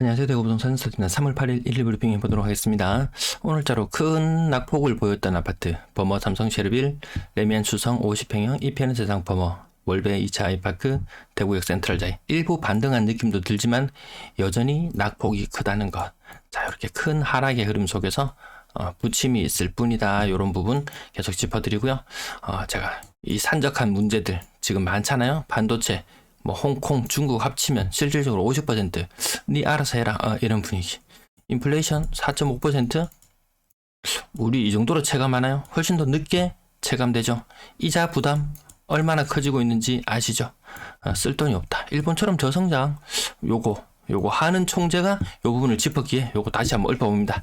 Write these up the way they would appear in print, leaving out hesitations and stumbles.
안녕하세요. 대구부동산 스타트입니다. 3월 8일 1일 브리핑 해보도록 하겠습니다. 오늘자로 큰 낙폭을 보였던 아파트 버머 삼성 쉐르빌, 레미안 수성 50평형, 이편은 세상 버머, 월베 2차 아이파크, 대구역 센트럴자이. 일부 반등한 느낌도 들지만 여전히 낙폭이 크다는 것. 자, 이렇게 큰 하락의 흐름 속에서 부침이 있을 뿐이다. 이런 부분 계속 짚어드리고요. 제가 이 산적한 문제들 지금 많잖아요. 반도체, 뭐 홍콩, 중국 합치면 실질적으로 50%. 니 알아서 해라. 이런 분위기. 인플레이션 4.5%. 우리 이 정도로 체감하나요? 훨씬 더 늦게 체감되죠. 이자 부담 얼마나 커지고 있는지 아시죠? 쓸 돈이 없다. 일본처럼 저성장. 요거 하는 총재가 요 부분을 짚었기에 요거 다시 한번 읊어봅니다.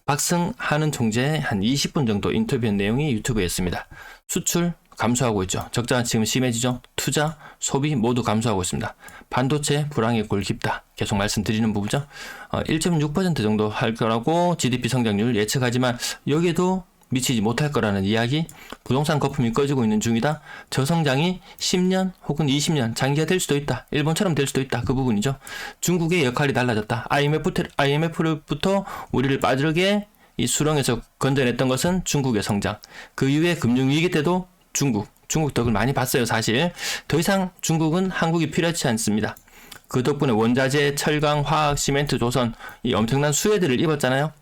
박승 하는 총재의 한 20분 정도 인터뷰한 내용이 유튜브에 있습니다. 수출 감소하고 있죠. 적자가 지금 심해지죠. 투자, 소비 모두 감소하고 있습니다. 반도체 불황의 골 깊다. 계속 말씀드리는 부분이죠. 1.6% 정도 할 거라고 GDP 성장률 예측하지만 여기에도 미치지 못할 거라는 이야기. 부동산 거품이 꺼지고 있는 중이다. 저성장이 10년 혹은 20년 장기화될 수도 있다. 일본처럼 될 수도 있다. 그 부분이죠. 중국의 역할이 달라졌다. IMF로부터 우리를 빠르게 이 수렁에서 건져냈던 것은 중국의 성장. 그 이후에 금융위기 때도 중국 덕을 많이 봤어요. 사실 더 이상 중국은 한국이 필요하지 않습니다. 그 덕분에 원자재, 철강, 화학, 시멘트, 조선 이 엄청난 수혜들을 입었잖아요.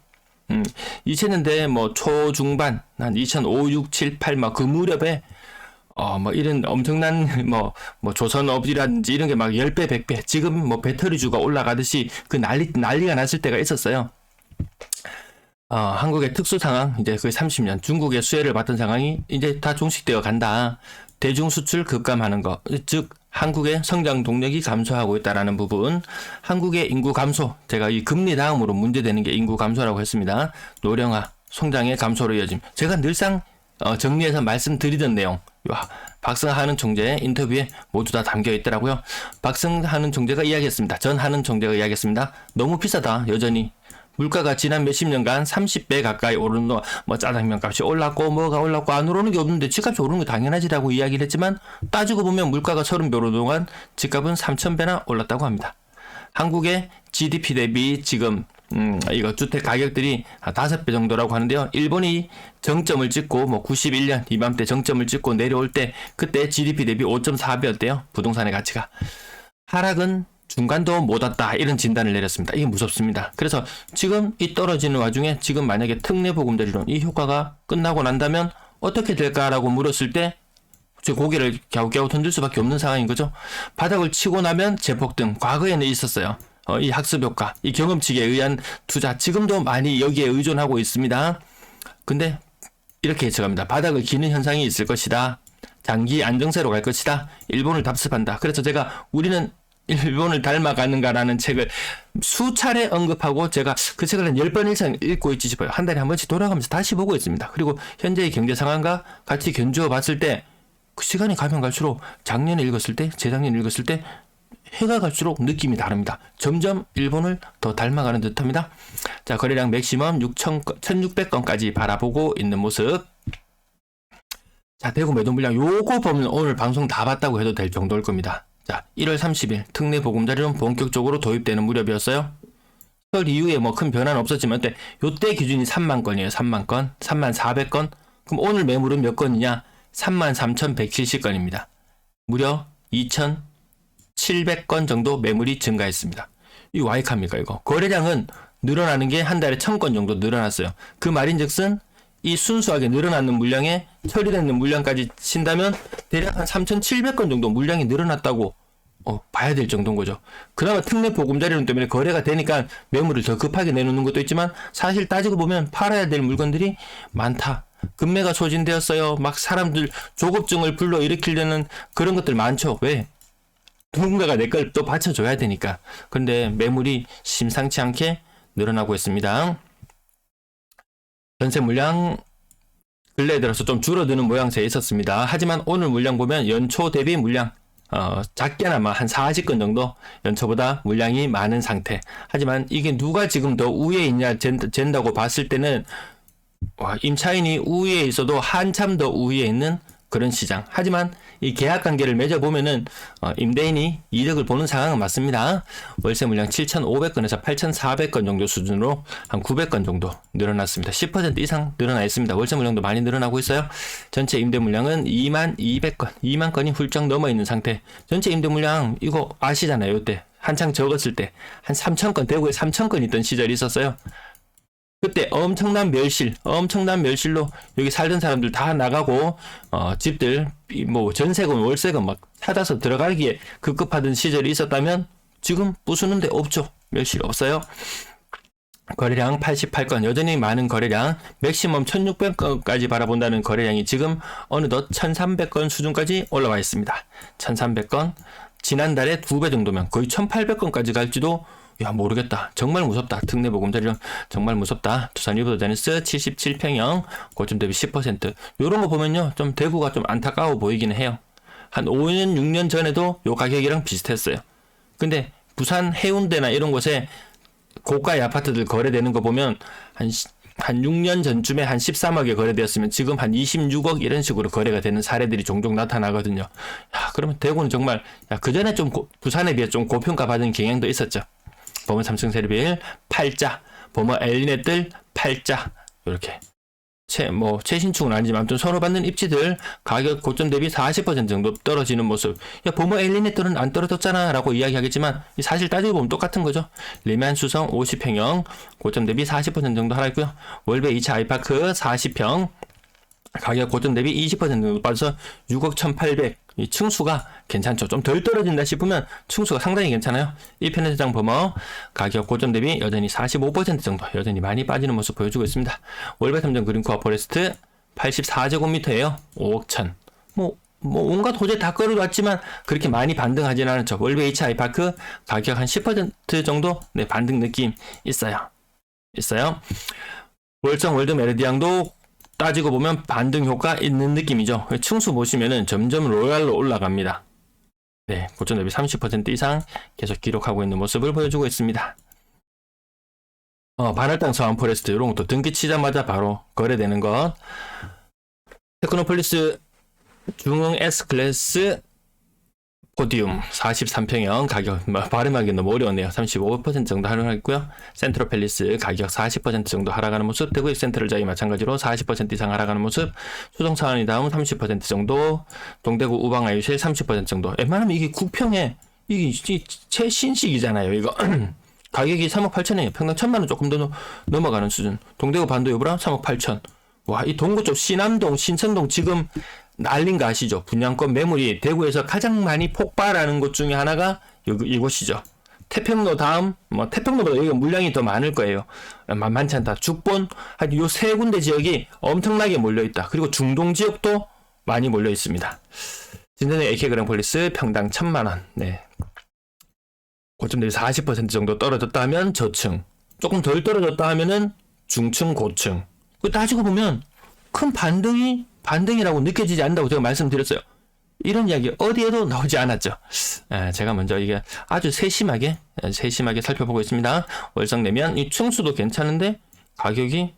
2000년대 뭐 초중반 한 2005, 6, 7, 8 막 그 무렵에 뭐 이런 엄청난 뭐 조선업이라든지 이런 게 막 10배, 100배 지금 뭐 배터리주가 올라가듯이 그 난리가 났을 때가 있었어요. 한국의 특수 상황, 이제 거의 30년 중국의 수혜를 받던 상황이 이제 다 종식되어 간다. 대중 수출 급감하는 것, 즉 한국의 성장 동력이 감소하고 있다라는 부분. 한국의 인구 감소, 제가 이 금리 다음으로 문제되는 게 인구 감소라고 했습니다. 노령화, 성장의 감소로 이어짐. 제가 늘상 정리해서 말씀드리던 내용, 박승하는 총재의 인터뷰에 모두 다 담겨 있더라고요. 박승하는 총재가 이야기했습니다. 전 하는 총재가 이야기했습니다. 너무 비싸다, 여전히. 물가가 지난 몇십 년간 30배 가까이 오르는 거, 뭐 짜장면 값이 올랐고 뭐가 올랐고 안 오르는 게 없는데 집값이 오르는 게 당연하지라고 이야기를 했지만 따지고 보면 물가가 30배 오르는 동안 집값은 3,000배나 올랐다고 합니다. 한국의 GDP 대비 지금 이거 주택 가격들이 5배 정도라고 하는데요. 일본이 정점을 찍고 뭐 91년 이맘때 정점을 찍고 내려올 때 그때 GDP 대비 5.4배였대요. 부동산의 가치가. 하락은 중간도 못 왔다, 이런 진단을 내렸습니다. 이게 무섭습니다. 그래서 지금 이 떨어지는 와중에 지금 만약에 특례보금자리론 이 효과가 끝나고 난다면 어떻게 될까라고 물었을 때 제 고개를 갸우갸우 흔들 수밖에 없는 상황인 거죠. 바닥을 치고 나면 재폭등, 과거에는 있었어요. 이 학습효과, 이 경험치에 의한 투자, 지금도 많이 여기에 의존하고 있습니다. 근데 이렇게 예측합니다. 바닥을 기는 현상이 있을 것이다. 장기 안정세로 갈 것이다. 일본을 답습한다. 그래서 제가 우리는 일본을 닮아가는가라는 책을 수차례 언급하고 제가 그 책을 한 10번 이상 읽고 있지 싶어요. 한 달에 한 번씩 돌아가면서 다시 보고 있습니다. 그리고 현재의 경제 상황과 같이 견주어 봤을 때 그 시간이 가면 갈수록 작년에 읽었을 때, 재작년에 읽었을 때 해가 갈수록 느낌이 다릅니다. 점점 일본을 더 닮아가는 듯합니다. 자, 거래량 맥시멈 1,600건까지 바라보고 있는 모습. 자, 대구 매도 물량 요거 보면 오늘 방송 다 봤다고 해도 될 정도일 겁니다. 자, 1월 30일 특례 보금자리론 본격적으로 도입되는 무렵이었어요. 설 이후에 뭐 큰 변화는 없었지만 요때 기준이 3만 건이에요. 3만 건, 3만 400건. 그럼 오늘 매물은 몇 건이냐? 33,170건입니다. 무려 2,700건 정도 매물이 증가했습니다. 이 와이카입니까 이거? 거래량은 늘어나는 게 한 달에 1,000건 정도 늘어났어요. 그 말인즉슨 이 순수하게 늘어나는 물량에 처리되는 물량까지 친다면 대략 한 3,700건 정도 물량이 늘어났다고 봐야 될 정도인 거죠. 그나마 특례 보금자리론 때문에 거래가 되니까 매물을 더 급하게 내놓는 것도 있지만 사실 따지고 보면 팔아야 될 물건들이 많다. 금매가 소진되었어요. 막 사람들 조급증을 불러일으키려는 그런 것들 많죠. 왜? 누군가가 내 걸 또 받쳐줘야 되니까. 근데 매물이 심상치 않게 늘어나고 있습니다. 전세 물량 근래에 들어서 좀 줄어드는 모양새에 있었습니다. 하지만 오늘 물량 보면 연초 대비 물량 작게나마 한 40건 정도 연초보다 물량이 많은 상태. 하지만 이게 누가 지금 더 우위에 있냐 잰다고 봤을 때는 임차인이 우위에 있어도 한참 더 우위에 있는 그런 시장. 하지만 이 계약 관계를 맺어보면은 임대인이 이득을 보는 상황은 맞습니다. 월세 물량 7,500건에서 8,400건 정도 수준으로 한 900건 정도 늘어났습니다. 10% 이상 늘어나 있습니다. 월세 물량도 많이 늘어나고 있어요. 전체 임대 물량은 22,200건, 2만 건이 훌쩍 넘어 있는 상태. 전체 임대 물량 이거 아시잖아요. 이때 한창 적었을 때 한 3,000건, 대구에 3,000건 있던 시절이 있었어요. 그때 엄청난 멸실로 여기 살던 사람들 다 나가고 집들 뭐 전세금 월세금 막 찾아서 들어가기에 급급하던 시절이 있었다면 지금 부수는 데 없죠. 멸실 없어요. 거래량 88건, 여전히 많은 거래량, 맥시멈 1600건까지 바라본다는 거래량이 지금 어느덧 1300건 수준까지 올라와 있습니다. 1300건, 지난달에 2배 정도면 거의 1800건까지 갈지도 야 모르겠다. 정말 무섭다. 특례 보금자리론 정말 무섭다. 두산 리버더제네스 77평형 고점 대비 10%. 요런 거 보면요. 좀 대구가 좀 안타까워 보이기는 해요. 한 5년 6년 전에도 요 가격이랑 비슷했어요. 근데 부산 해운대나 이런 곳에 고가의 아파트들 거래되는 거 보면 한 6년 전쯤에 한 13억에 거래되었으면 지금 한 26억 이런 식으로 거래가 되는 사례들이 종종 나타나거든요. 야, 그러면 대구는 정말 그 전에 좀 부산에 비해 좀 고평가 받은 경향도 있었죠. 범어 삼성 세르빌 8자, 범어 엘리넷들 8자, 이렇게 최신축은 아니지만 아무튼 선호받는 입지들 가격 고점 대비 40% 정도 떨어지는 모습. 야 범어 엘리넷들은 안 떨어졌잖아 라고 이야기하겠지만 사실 따지고 보면 똑같은 거죠. 리만 수성 50평형 고점 대비 40% 정도 하락했고요. 월배 2차 아이파크 40평 가격 고점 대비 20% 정도 빠져서 6억 1,800. 이 층수가 괜찮죠. 좀 덜 떨어진다 싶으면 층수가 상당히 괜찮아요. 1편 해당 범어 가격 고점 대비 여전히 45% 정도 여전히 많이 빠지는 모습 보여주고 있습니다. 월배 3점 그린코어 포레스트 84제곱미터예요. 5억 1천. 뭐 온갖 호재 다 끌어왔지만 그렇게 많이 반등하지는 않았죠. 월배 2차 아이파크 가격 한 10% 정도 반등 느낌 있어요. 월성 월드 메르디앙도 따지고 보면 반등 효과 있는 느낌이죠. 층수 보시면은 점점 로얄로 올라갑니다. 네, 고점 대비 30% 이상 계속 기록하고 있는 모습을 보여주고 있습니다. 반할당 서안 포레스트 이런 것도 등기 치자마자 바로 거래되는 것. 테크노폴리스 중흥 S클래스 포디움 43평형 가격 발음하기 너무 어려웠네요. 35% 정도 하락했고요. 센트럴 팰리스 가격 40% 정도 하락하는 모습. 대구 센트럴 자이 마찬가지로 40% 이상 하락하는 모습. 수동 차원이 다음 30% 정도. 동대구 우방 아유실 30% 정도. 웬만하면 이게 국평에 이게 최신식이잖아요. 이거 가격이 3억 8천이에요. 평당 1,000만원 조금 더 넘어가는 수준. 동대구 반도 여부랑 3억 8천. 와, 이 동구 쪽 신암동, 신천동 지금 난린 거 아시죠? 분양권 매물이 대구에서 가장 많이 폭발하는 곳 중에 하나가 이곳이죠. 태평로 다음, 태평로보다 여기가 물량이 더 많을 거예요. 많지 않다. 죽본, 한 요 세 군데 지역이 엄청나게 몰려있다. 그리고 중동 지역도 많이 몰려 있습니다. 진전의 AK그랑폴리스 평당 1,000만원. 네. 고점 대비 40% 정도 떨어졌다 하면 저층. 조금 덜 떨어졌다 하면은 중층, 고층. 따지고 보면 큰 반등이라고 느껴지지 않는다고 제가 말씀드렸어요. 이런 이야기 어디에도 나오지 않았죠. 제가 먼저 이게 아주 세심하게 살펴보고 있습니다. 월성 내면 이 층수도 괜찮은데 가격이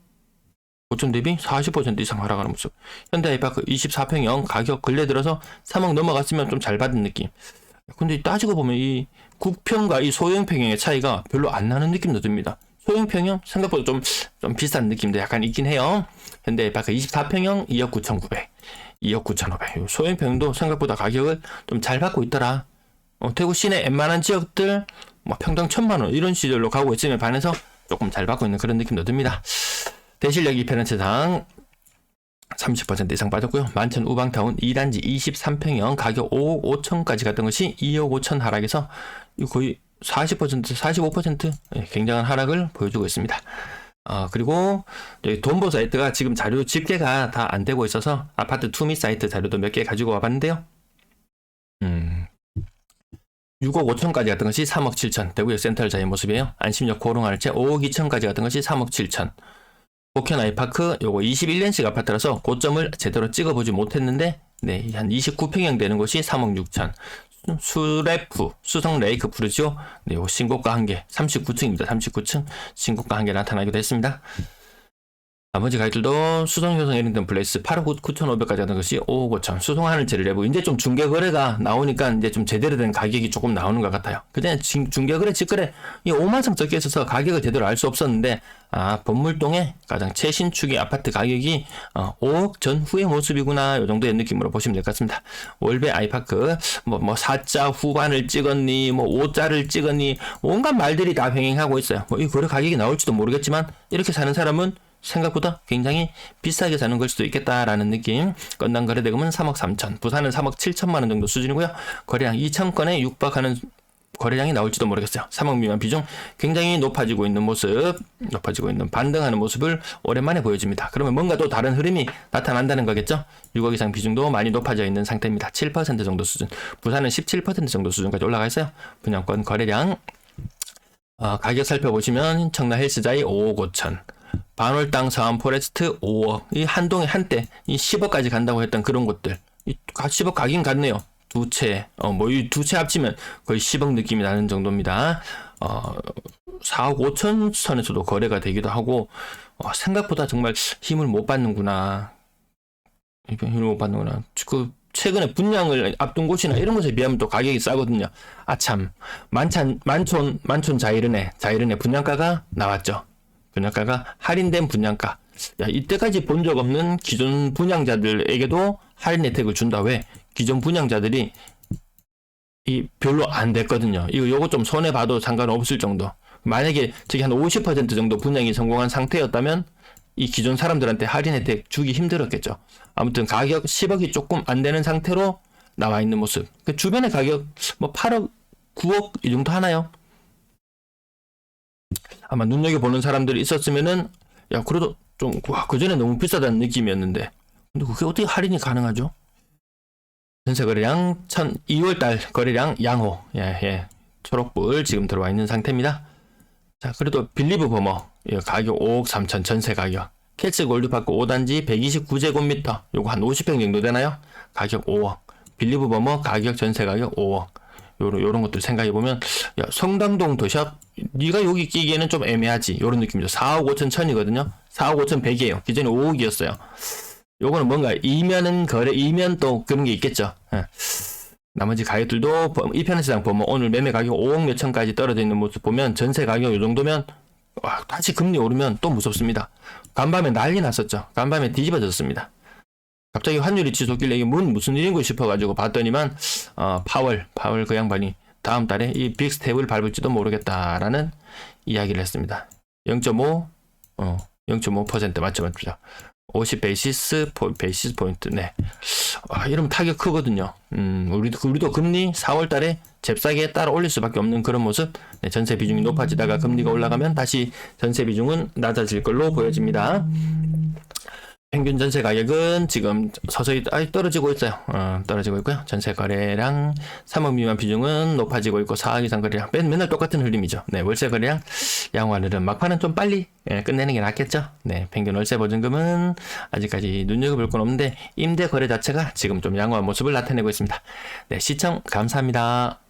고점 대비 40% 이상 하락하는 모습. 현대 아이파크 24평형 가격 근래 들어서 3억 넘어갔으면 좀 잘 받은 느낌. 근데 따지고 보면 이 국평과 이 소형평형의 차이가 별로 안 나는 느낌도 듭니다. 소형평형 생각보다 좀 비싼 느낌도 약간 있긴 해요. 현대 아이파크 24평형 2억 9,900, 2억 9,500. 소형평형도 생각보다 가격을 좀 잘 받고 있더라. 대구 시내 웬만한 지역들 평당 1,000만원 이런 시절로 가고 있음에 반해서 조금 잘 받고 있는 그런 느낌도 듭니다. 대실력 2편은 세상 30% 이상 빠졌고요. 만천 우방타운 2단지 23평형 가격 5억 5천까지 갔던 것이 2억 5천 하락해서 거의 40%, 45% 굉장한 하락을 보여주고 있습니다. 그리고 돈보 사이트가 지금 자료 집계가 다 안 되고 있어서 아파트 투미 사이트 자료도 몇 개 가지고 와봤는데요. 6억 5천까지 갔던 것이 3억 7천. 대구역 센터를 자의 모습이에요. 안심역 고롱알채 5억 2천까지 갔던 것이 3억 7천. 복현 아이파크 요거 21년식 아파트라서 고점을 제대로 찍어보지 못했는데 한 29평형 되는 곳이 3억 6천. 수레프, 수성 레이크 푸르지오 요 신고가 한 개, 39층입니다. 39층 신고가 한 개 나타나기도 했습니다. 나머지 가격들도 수송, 효성, 에링턴 플레이스 8억 9,500까지 하는 것이 5억 5천. 수송하는 제를 내고 이제 좀 중개 거래가 나오니까 이제 좀 제대로 된 가격이 조금 나오는 것 같아요. 그냥 중개 거래, 직거래 이 5만 성 적혀 있어서 가격을 제대로 알 수 없었는데 본물동의 가장 최신축의 아파트 가격이 5억 전후의 모습이구나, 이 정도의 느낌으로 보시면 될 것 같습니다. 월배 아이파크 뭐 4자 후반을 찍었니, 뭐 5자를 찍었니, 온갖 말들이 다 병행하고 있어요. 뭐 이 거래 가격이 나올지도 모르겠지만 이렇게 사는 사람은 생각보다 굉장히 비싸게 사는 걸 수도 있겠다라는 느낌. 건당 거래대금은 3억 3천, 부산은 3억 7천만 원 정도 수준이고요. 거래량 2,000건에 육박하는 거래량이 나올지도 모르겠어요. 3억 미만 비중 굉장히 높아지고 있는 모습, 반등하는 모습을 오랜만에 보여줍니다. 그러면 뭔가 또 다른 흐름이 나타난다는 거겠죠. 6억 이상 비중도 많이 높아져 있는 상태입니다. 7% 정도 수준, 부산은 17% 정도 수준까지 올라가 있어요. 분양권 거래량 가격 살펴보시면 청라 헬스자이 5억 5천, 반월당 서안 포레스트 5억, 이 한동에 한때 이 10억까지 간다고 했던 그런 곳들, 10억 가긴 갔네요. 두 채, 이 두 채 합치면 거의 10억 느낌이 나는 정도입니다. 4억 5천 선에서도 거래가 되기도 하고, 생각보다 정말 힘을 못 받는구나. 최근에 분양을 앞둔 곳이나 이런 곳에 비하면 또 가격이 싸거든요. 아참, 만촌 자이른에 분양가가 나왔죠. 분양가가 할인된 분양가. 이때까지 본 적 없는 기존 분양자들에게도 할인 혜택을 준다. 왜? 기존 분양자들이 별로 안 됐거든요. 요거 좀 손해봐도 상관없을 정도. 만약에 저기 한 50% 정도 분양이 성공한 상태였다면 이 기존 사람들한테 할인 혜택 주기 힘들었겠죠. 아무튼 가격 10억이 조금 안 되는 상태로 나와 있는 모습. 그 주변의 가격 8억, 9억 이 정도 하나요? 아마 눈여겨보는 사람들이 있었으면은 그래도 좀 그전에 너무 비싸다는 느낌이었는데, 근데 그게 어떻게 할인이 가능하죠? 전세 거래량 2월달 거래량 양호, 초록불 지금 들어와 있는 상태입니다. 자, 그래도 빌리브 버머 가격 5억 3천, 전세 가격. 캣츠 골드파크 5단지 129제곱미터, 요거 한 50평 정도 되나요? 가격 5억. 빌리브 버머 가격, 전세 가격 5억. 요런 것들 생각해보면, 성당동 더샵, 네가 여기 끼기에는 좀 애매하지. 요런 느낌이죠. 4억 5천 천이거든요. 4억 5천 100이에요. 기존에 5억이었어요. 요거는 뭔가 이면 또 그런 게 있겠죠. 나머지 가격들도 이편의시장 보면 오늘 매매 가격 5억 몇 천까지 떨어져 있는 모습 보면, 전세 가격 요 정도면 다시 금리 오르면 또 무섭습니다. 간밤에 난리 났었죠. 간밤에 뒤집어졌습니다. 갑자기 환율이 치솟길래 이게 무슨 일인고 싶어가지고 봤더니만 파월 그 양반이 다음 달에 이 빅스텝을 밟을지도 모르겠다라는 이야기를 했습니다. 0.5% 맞죠. 50 베이시스 포인트. 네. 이러면 타격 크거든요. 우리도 금리 4월 달에 잽싸게 따라 올릴 수밖에 없는 그런 모습. 네, 전세 비중이 높아지다가 금리가 올라가면 다시 전세 비중은 낮아질 걸로 보여집니다. 평균 전세 가격은 지금 서서히 떨어지고 있어요. 떨어지고 있고요. 전세 거래량 3억 미만 비중은 높아지고 있고, 4억 이상 거래량 맨날 똑같은 흐름이죠. 네, 월세 거래량 양호한 흐름. 막판은 좀 빨리 끝내는 게 낫겠죠. 네, 평균 월세 보증금은 아직까지 눈여겨볼 건 없는데 임대 거래 자체가 지금 좀 양호한 모습을 나타내고 있습니다. 네, 시청 감사합니다.